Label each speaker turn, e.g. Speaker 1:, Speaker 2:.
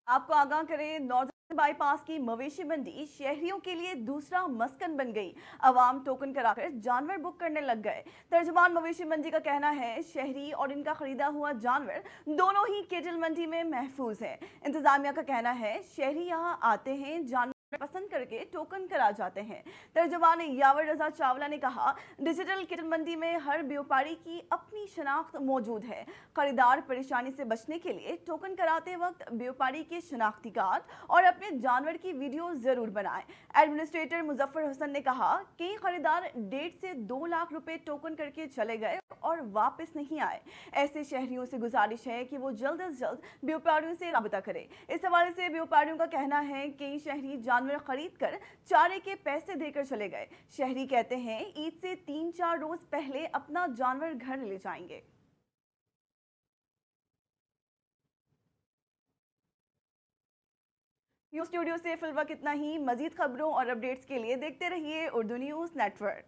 Speaker 1: آپ کو آگاہ کریں، ناردرن بائی پاس کی مویشی منڈی شہریوں کے لیے دوسرا مسکن بن گئی۔ عوام ٹوکن کرا کر جانور بک کرنے لگ گئے۔ ترجمان مویشی منڈی کا کہنا ہے شہری اور ان کا خریدا ہوا جانور دونوں ہی کیٹل منڈی میں محفوظ ہیں۔ انتظامیہ کا کہنا ہے شہری یہاں آتے ہیں، جانور پسند کر کے ٹوکن کرا جاتے ہیں۔ ترجمان یاور رضا چاولہ نے کہا ڈیجیٹل کیٹل منڈی میں ہر بیوپاری کی اپنی شناخت موجود ہے۔ خریدار پریشانی سے بچنے کے لیے ٹوکن کراتے وقت بیوپاری کے شناختی کارڈ اور اپنے جانور کی ویڈیو ضرور بنائیں۔ ایڈمنسٹریٹر مظفر حسن نے کہا کئی خریدار 1.5 سے 2 لاکھ روپے ٹوکن کر کے چلے گئے اور واپس نہیں آئے۔ ایسے شہریوں سے گزارش ہے کہ وہ جلد از جلد بیوپاریوں سے رابطہ کریں۔ اس حوالے سے بیوپاریوں کا کہنا ہے کئی شہری جانور خرید کر چارے کے پیسے دے کر چلے گئے۔ شہری کہتے ہیں عید سے 3-4 روز پہلے اپنا جانور گھر لے جائیں گے۔ اسٹوڈیو سے فی الوقت اتنا ہی۔ مزید خبروں اور اپڈیٹس کے لیے دیکھتے رہیے اردو نیوز نیٹ ورک۔